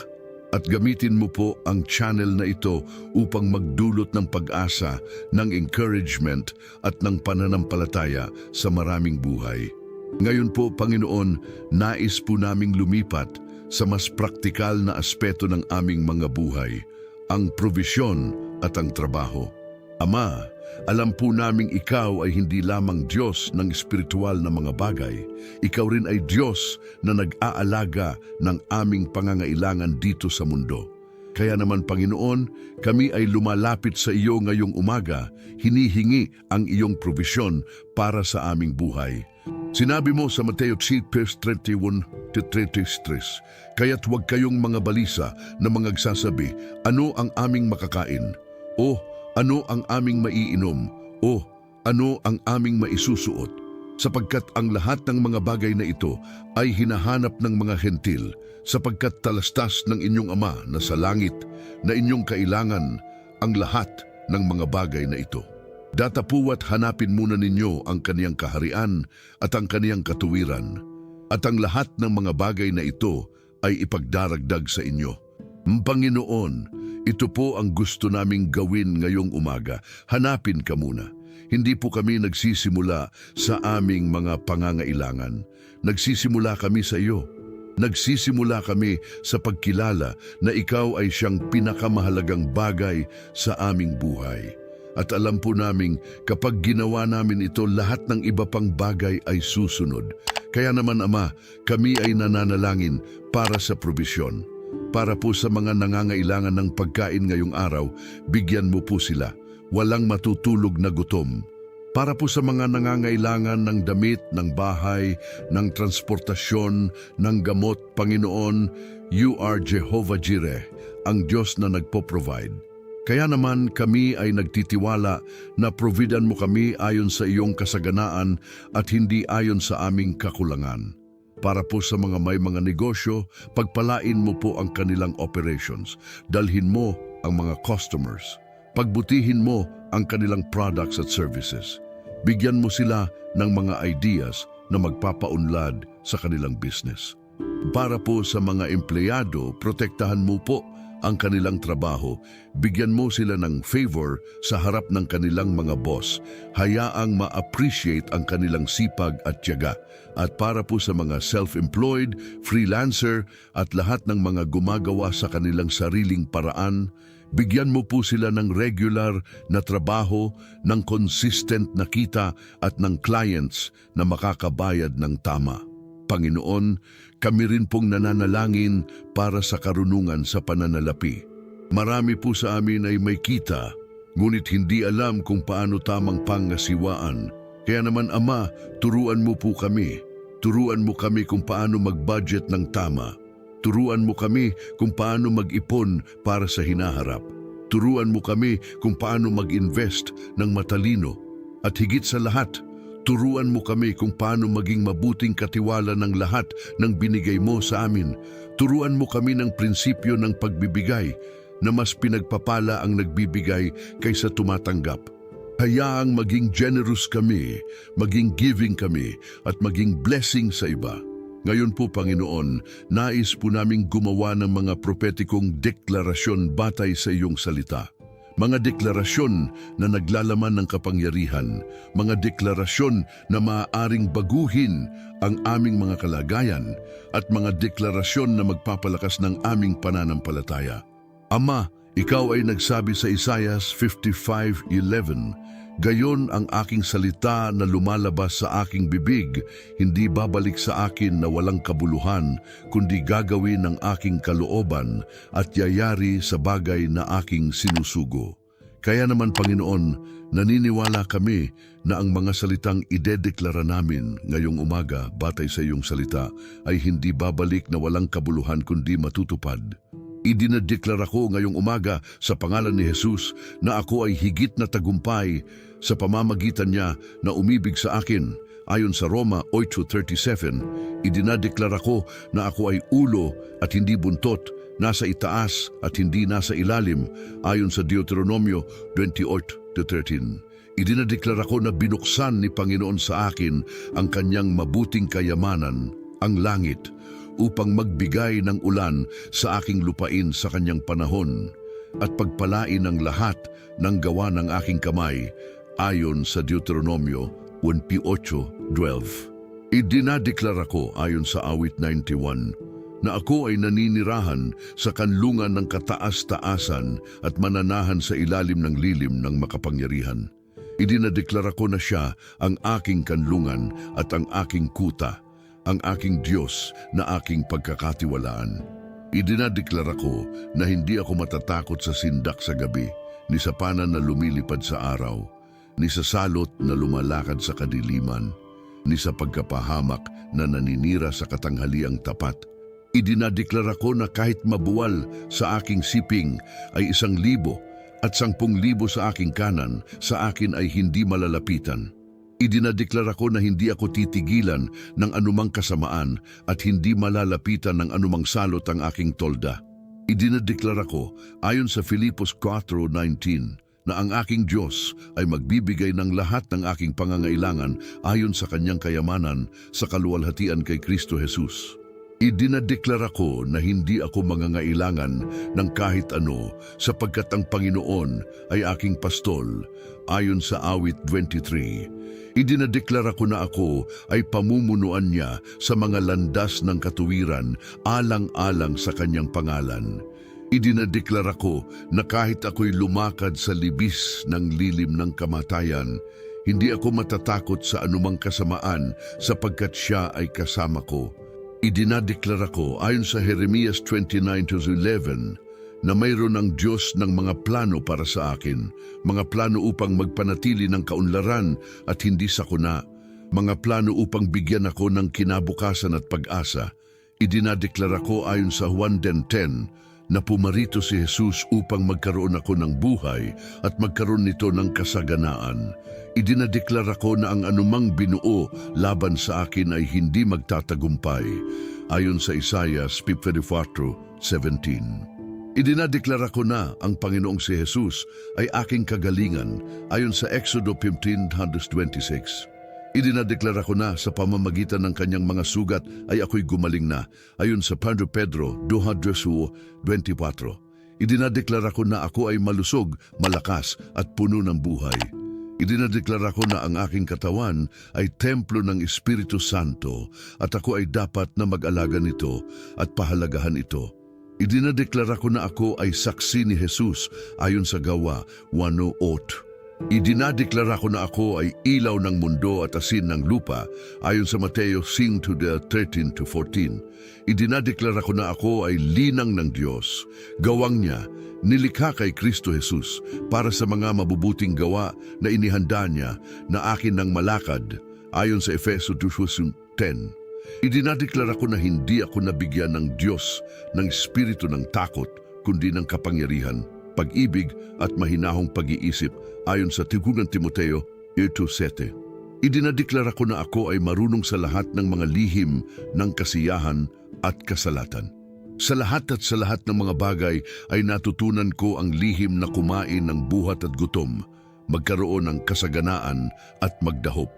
At gamitin mo po ang channel na ito upang magdulot ng pag-asa, ng encouragement at ng pananampalataya sa maraming buhay. Ngayon po, Panginoon, nais po naming lumipat sa mas praktikal na aspeto ng aming mga buhay, ang provisyon at ang trabaho. Ama, alam po naming ikaw ay hindi lamang Diyos ng espiritual na mga bagay. Ikaw rin ay Diyos na nag-aalaga ng aming pangangailangan dito sa mundo. Kaya naman, Panginoon, kami ay lumalapit sa iyo ngayong umaga, hinihingi ang iyong provisyon para sa aming buhay. Sinabi mo sa Mateo 6:31-33, kaya't huwag kayong mga balisa na mga agsasabi, ano ang aming makakain? O ano ang aming maiinom? O ano ang aming maisusuot? Sapagkat ang lahat ng mga bagay na ito ay hinahanap ng mga hentil, sapagkat talastas ng inyong Ama na sa langit na inyong kailangan ang lahat ng mga bagay na ito. Datapuwa't hanapin muna ninyo ang kaniyang kaharian at ang kaniyang katuwiran, at ang lahat ng mga bagay na ito ay ipagdaragdag sa inyo. Panginoon, ito po ang gusto naming gawin ngayong umaga. Hanapin ka muna. Hindi po kami nagsisimula sa aming mga pangangailangan. Nagsisimula kami sa iyo. Nagsisimula kami sa pagkilala na ikaw ay siyang pinakamahalagang bagay sa aming buhay. At alam po naming kapag ginawa namin ito, lahat ng iba pang bagay ay susunod. Kaya naman, Ama, kami ay nananalangin para sa probisyon. Para po sa mga nangangailangan ng pagkain ngayong araw, bigyan mo po sila. Walang matutulog na gutom. Para po sa mga nangangailangan ng damit, ng bahay, ng transportasyon, ng gamot, Panginoon, you are Jehovah Jireh, ang Diyos na nagpo-provide. Kaya naman kami ay nagtitiwala na providan mo kami ayon sa iyong kasaganaan at hindi ayon sa aming kakulangan. Para po sa mga may mga negosyo, pagpalain mo po ang kanilang operations. Dalhin mo ang mga customers. Pagbutihin mo ang kanilang products at services. Bigyan mo sila ng mga ideas na magpapaunlad sa kanilang business. Para po sa mga empleyado, protektahan mo po ang kanilang trabaho. Bigyan mo sila ng favor sa harap ng kanilang mga boss. Hayaang ma-appreciate ang kanilang sipag at tiyaga. At para po sa mga self-employed, freelancer at lahat ng mga gumagawa sa kanilang sariling paraan, bigyan mo po sila ng regular na trabaho, ng consistent na kita at ng clients na makakabayad ng tama. Panginoon, kami rin pong nananalangin para sa karunungan sa pananalapi. Marami po sa amin ay may kita, ngunit hindi alam kung paano tamang pangasiwaan. Kaya naman, Ama, turuan mo po kami. Turuan mo kami kung paano mag-budget ng tama. Turuan mo kami kung paano mag-ipon para sa hinaharap. Turuan mo kami kung paano mag-invest ng matalino. At higit sa lahat, turuan mo kami kung paano maging mabuting katiwala ng lahat ng binigay mo sa amin. Turuan mo kami ng prinsipyo ng pagbibigay na mas pinagpapala ang nagbibigay kaysa tumatanggap. Hayaang maging generous kami, maging giving kami at maging blessing sa iba. Ngayon po, Panginoon, nais po naming gumawa ng mga propetikong deklarasyon batay sa iyong salita. Mga deklarasyon na naglalaman ng kapangyarihan, mga deklarasyon na maaaring baguhin ang aming mga kalagayan at mga deklarasyon na magpapalakas ng aming pananampalataya. Ama, ikaw ay nagsabi sa Isaiah 55:11, "Gayon ang aking salita na lumalabas sa aking bibig, hindi babalik sa akin na walang kabuluhan, kundi gagawin ng aking kalooban at yayari sa bagay na aking sinusugo." Kaya naman, Panginoon, naniniwala kami na ang mga salitang idedeklara namin ngayong umaga batay sa iyong salita ay hindi babalik na walang kabuluhan kundi matutupad. Idinedeklara ko ngayong umaga sa pangalan ni Jesus na ako ay higit na tagumpay sa pamamagitan niya na umibig sa akin. Ayon sa Roma 8:37, idinadeklara ko na ako ay ulo at hindi buntot, nasa itaas at hindi nasa ilalim, ayon sa Deuteronomio 28:13. Idinadeklara ko na binuksan ni Panginoon sa akin ang kanyang mabuting kayamanan, ang langit, upang magbigay ng ulan sa aking lupain sa kanyang panahon at pagpalain ang lahat ng gawa ng aking kamay, ayon sa Deuteronomio 28:12. Idinadeklara ko ayon sa awit 91 na ako ay naninirahan sa kanlungan ng kataas-taasan at mananahan sa ilalim ng lilim ng makapangyarihan. Idinadeklara ko na siya ang aking kanlungan at ang aking kuta, ang aking Diyos na aking pagkakatiwalaan. Idinadeklara ko na hindi ako matatakot sa sindak sa gabi, ni sa panan na lumilipad sa araw, ni sa salot na lumalakad sa kadiliman, ni sa pagkapahamak na naninira sa katanghaliang tapat. Idinadeklara ko na kahit mabuwal sa aking siping ay 1,000 at 10,000 sa aking kanan, sa akin ay hindi malalapitan. Idinadeklara ko na hindi ako titigilan ng anumang kasamaan at hindi malalapitan ng anumang salot ang aking tolda. Idinadeklara ko, ayon sa Filipos 4:19, na ang aking Diyos ay magbibigay ng lahat ng aking pangangailangan ayon sa kanyang kayamanan sa kaluwalhatian kay Kristo Jesus. Idinadeklara ko na hindi ako mangangailangan ng kahit ano sapagkat ang Panginoon ay aking pastol ayon sa Awit 23. Idinadeklara ko na ako ay pamumunuan niya sa mga landas ng katuwiran alang-alang sa kanyang pangalan. Idinadeklara ko na kahit ako'y lumakad sa libis ng lilim ng kamatayan, hindi ako matatakot sa anumang kasamaan sapagkat siya ay kasama ko. Idinadeklara ko ayon sa Jeremias 29:11 na mayroon ang Diyos ng mga plano para sa akin, mga plano upang magpanatili ng kaunlaran at hindi sakuna, mga plano upang bigyan ako ng kinabukasan at pag-asa. Idinadeklara ko ayon sa Juan 10:10 na pumarito si Jesus upang magkaroon ako ng buhay at magkaroon nito ng kasaganaan. Idinadeklara ko na ang anumang binuo laban sa akin ay hindi magtatagumpay, ayon sa Isaiah 54:17. Idinadeklara ko na ang Panginoong si Jesus ay aking kagalingan, ayon sa Exodo 15:26. Idinadeklara ko na sa pamamagitan ng kanyang mga sugat ay ako'y gumaling na, ayon sa Pedro 2:24. Idinadeklara ko na ako ay malusog, malakas at puno ng buhay. Idinadeklara ko na ang aking katawan ay templo ng Espiritu Santo at ako ay dapat na mag-alaga nito at pahalagahan ito. Idinadeklara ko na ako ay saksi ni Jesus ayon sa Gawa 1:8. Idinadeklara ko na ako ay ilaw ng mundo at asin ng lupa ayon sa Mateo 5:13-14. Idinadeklara ko na ako ay linang ng Diyos, gawang niya, nilikha kay Kristo Jesus para sa mga mabubuting gawa na inihanda niya na akin ng malakad ayon sa Efeso 2:10. Idinadeklara ko na hindi ako nabigyan ng Diyos ng espiritu ng takot kundi ng kapangyarihan, pag-ibig at mahinahong pag-iisip ayon sa Tigungan Timoteo 2:7. Idinadeklara ko na ako ay marunong sa lahat ng mga lihim ng kasiyahan at kasalatan. Sa lahat ng mga bagay ay natutunan ko ang lihim na kumain ng buhat at gutom, magkaroon ng kasaganaan at magdahop.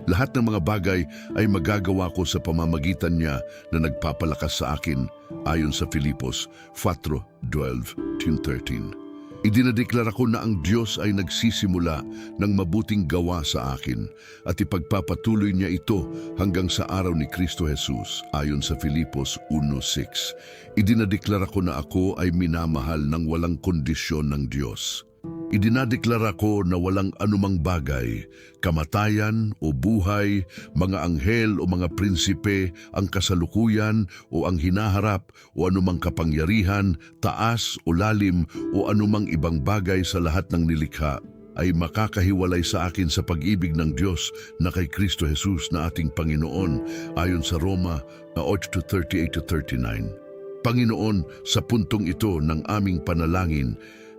Lahat ng mga bagay ay magagawa ko sa pamamagitan niya na nagpapalakas sa akin ayon sa Filipos 4:12-13. Idinadeklara ko na ang Diyos ay nagsisimula ng mabuting gawa sa akin at ipagpapatuloy niya ito hanggang sa araw ni Kristo Jesus ayon sa Filipos 1:6. Idinadeklara ko na ako ay minamahal ng walang kondisyon ng Diyos. Idinadeklara ko na walang anumang bagay, kamatayan o buhay, mga anghel o mga prinsipe, ang kasalukuyan o ang hinaharap o anumang kapangyarihan, taas o lalim o anumang ibang bagay sa lahat ng nilikha ay makakahiwalay sa akin sa pag-ibig ng Diyos na kay Kristo Jesus na ating Panginoon ayon sa Roma 8:38-39. Panginoon, sa puntong ito ng aming panalangin,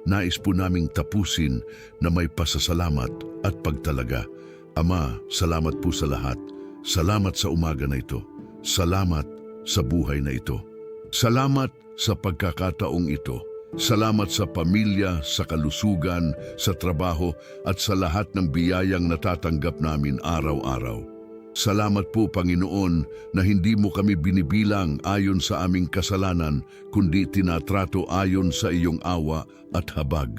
nais po naming tapusin na may pasasalamat at pagtalaga. Ama, salamat po sa lahat. Salamat sa umaga na ito. Salamat sa buhay na ito. Salamat sa pagkakataong ito. Salamat sa pamilya, sa kalusugan, sa trabaho at sa lahat ng biyayang natatanggap namin araw-araw. Salamat po, Panginoon, na hindi mo kami binibilang ayon sa aming kasalanan, kundi tinatrato ayon sa iyong awa at habag.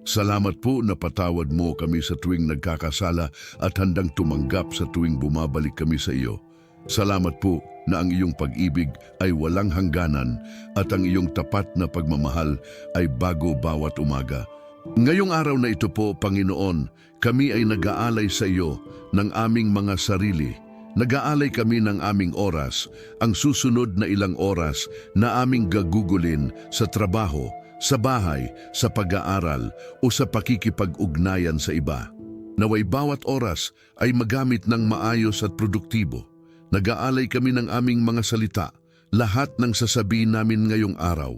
Salamat po na patawad mo kami sa tuwing nagkakasala at handang tumanggap sa tuwing bumabalik kami sa iyo. Salamat po na ang iyong pag-ibig ay walang hangganan at ang iyong tapat na pagmamahal ay bago bawat umaga. Ngayong araw na ito po, Panginoon, kami ay nag-aalay sa iyo ng aming mga sarili. Nag-aalay kami ng aming oras, ang susunod na ilang oras na aming gagugulin sa trabaho, sa bahay, sa pag-aaral o sa pakikipag-ugnayan sa iba. Naway bawat oras ay magamit ng maayos at produktibo. Nag-aalay kami ng aming mga salita, lahat ng sasabihin namin ngayong araw.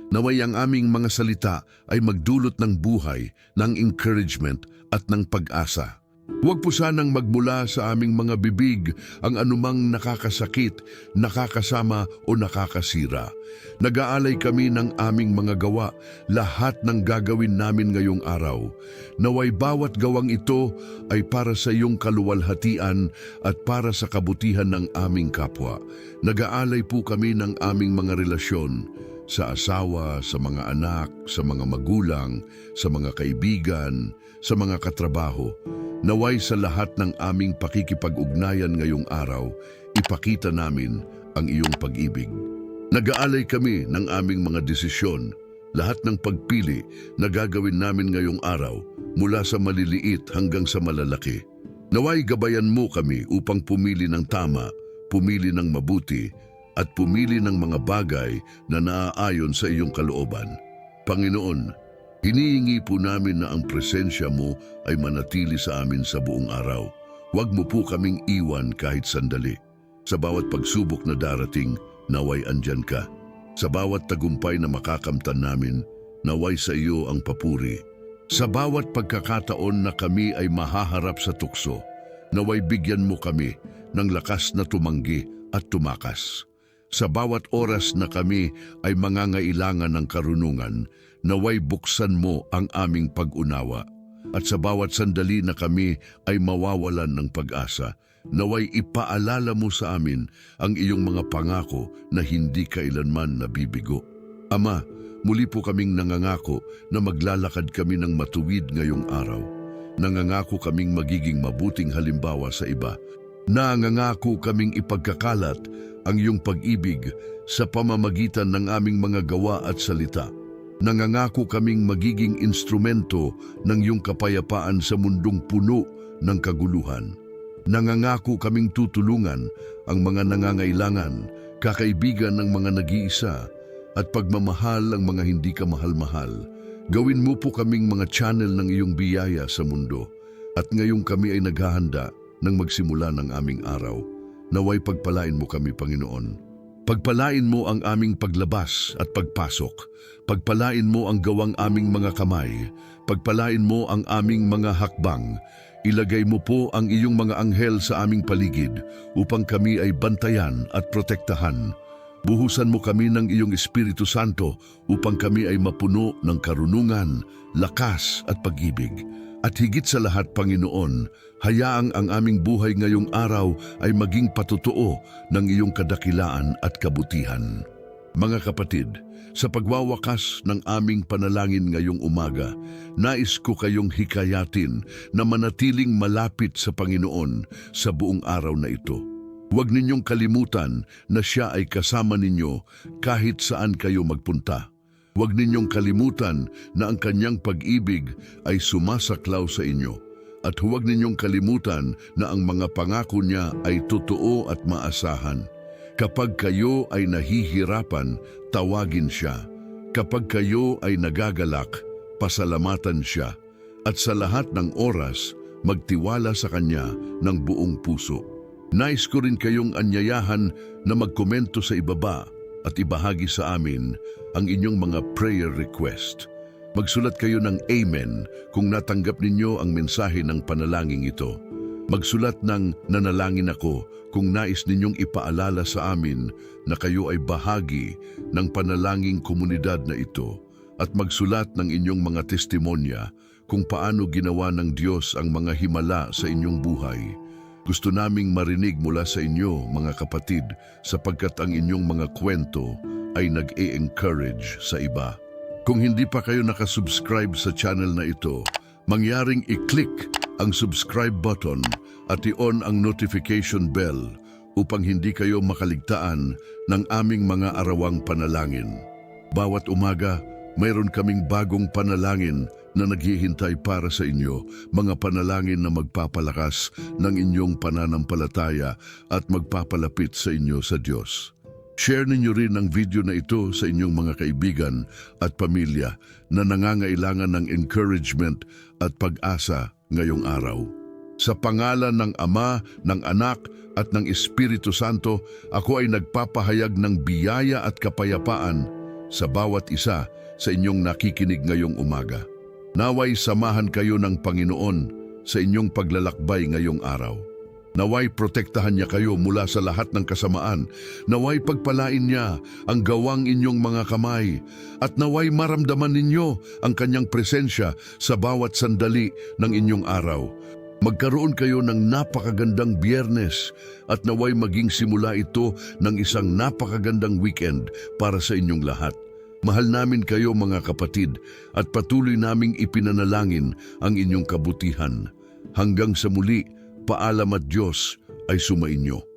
Naway ang aming mga salita ay magdulot ng buhay, ng encouragement at ng pag-asa. Huwag po sanang magmula sa aming mga bibig ang anumang nakakasakit, nakakasama o nakakasira. Nag-aalay kami ng aming mga gawa, lahat ng gagawin namin ngayong araw. Naway bawat gawang ito ay para sa iyong kaluwalhatian at para sa kabutihan ng aming kapwa. Nag-aalay po kami ng aming mga relasyon, sa asawa, sa mga anak, sa mga magulang, sa mga kaibigan, sa mga katrabaho. Naway sa lahat ng aming pakikipag-ugnayan ngayong araw, ipakita namin ang iyong pag-ibig. Nag-aalay kami ng aming mga desisyon, lahat ng pagpili na gagawin namin ngayong araw, mula sa maliliit hanggang sa malalaki. Naway gabayan mo kami upang pumili ng tama, pumili ng mabuti, at pumili ng mga bagay na naaayon sa iyong kalooban. Panginoon, hinihingi po namin na ang presensya mo ay manatili sa amin sa buong araw. Huwag mo po kaming iwan kahit sandali. Sa bawat pagsubok na darating, naway andyan ka. Sa bawat tagumpay na makakamtan namin, naway sa iyo ang papuri. Sa bawat pagkakataon na kami ay mahaharap sa tukso, naway bigyan mo kami ng lakas na tumanggi at tumakas. Sa bawat oras na kami ay mangangailangan ng karunungan, naway buksan mo ang aming pag-unawa. At sa bawat sandali na kami ay mawawalan ng pag-asa, naway ipaalala mo sa amin ang iyong mga pangako na hindi kailanman nabibigo. Ama, muli po kaming nangangako na maglalakad kami ng matuwid ngayong araw. Nangangako kaming magiging mabuting halimbawa sa iba. Nangangako kaming ipagkakalat ang iyong pag-ibig sa pamamagitan ng aming mga gawa at salita. Nangangako kaming magiging instrumento ng iyong kapayapaan sa mundong puno ng kaguluhan. Nangangako kaming tutulungan ang mga nangangailangan, kakaibigan ng mga nag-iisa, at pagmamahal ang mga hindi ka mahal-mahal. Gawin mo po kaming mga channel ng iyong biyaya sa mundo, at ngayong kami ay naghahanda ng magsimula ng aming araw. Naway pagpalain mo kami, Panginoon. Pagpalain mo ang aming paglabas at pagpasok. Pagpalain mo ang gawang aming mga kamay. Pagpalain mo ang aming mga hakbang. Ilagay mo po ang iyong mga anghel sa aming paligid upang kami ay bantayan at protektahan. Buhusan mo kami ng iyong Espiritu Santo upang kami ay mapuno ng karunungan, lakas at pag-ibig. At higit sa lahat, Panginoon, hayaang ang aming buhay ngayong araw ay maging patotoo ng iyong kadakilaan at kabutihan. Mga kapatid, sa pagwawakas ng aming panalangin ngayong umaga, nais ko kayong hikayatin na manatiling malapit sa Panginoon sa buong araw na ito. Huwag ninyong kalimutan na siya ay kasama ninyo kahit saan kayo magpunta. Huwag ninyong kalimutan na ang kanyang pag-ibig ay sumasaklaw sa inyo. At huwag ninyong kalimutan na ang mga pangako niya ay totoo at maasahan. Kapag kayo ay nahihirapan, tawagin siya. Kapag kayo ay nagagalak, pasalamatan siya. At sa lahat ng oras, magtiwala sa kanya ng buong puso. Nais ko rin kayong anyayahan na magkomento sa ibaba at ibahagi sa amin ang inyong mga prayer request. Magsulat kayo ng Amen kung natanggap ninyo ang mensahe ng panalangin ito. Magsulat ng Nanalangin ako kung nais ninyong ipaalala sa amin na kayo ay bahagi ng panalangin komunidad na ito. At magsulat ng inyong mga testimonya kung paano ginawa ng Diyos ang mga himala sa inyong buhay. Gusto naming marinig mula sa inyo, mga kapatid, sapagkat ang inyong mga kwento ay nag-e-encourage sa iba. Kung hindi pa kayo nakasubscribe sa channel na ito, mangyaring i-click ang subscribe button at i-on ang notification bell upang hindi kayo makaligtaan ng aming mga arawang panalangin. Bawat umaga, mayroon kaming bagong panalangin na naghihintay para sa inyo, mga panalangin na magpapalakas ng inyong pananampalataya at magpapalapit sa inyo sa Diyos. Share ninyo rin ang video na ito sa inyong mga kaibigan at pamilya na nangangailangan ng encouragement at pag-asa ngayong araw. Sa pangalan ng Ama, ng Anak at ng Espiritu Santo, ako ay nagpapahayag ng biyaya at kapayapaan sa bawat isa sa inyong nakikinig ngayong umaga. Naway samahan kayo ng Panginoon sa inyong paglalakbay ngayong araw. Naway protektahan niya kayo mula sa lahat ng kasamaan. Naway pagpalain niya ang gawang inyong mga kamay. At naway maramdaman ninyo ang kanyang presensya sa bawat sandali ng inyong araw. Magkaroon kayo ng napakagandang Biyernes at naway maging simula ito ng isang napakagandang weekend para sa inyong lahat. Mahal namin kayo mga kapatid at patuloy naming ipinanalangin ang inyong kabutihan. Hanggang sa muli, paalam at Diyos ay sumainyo.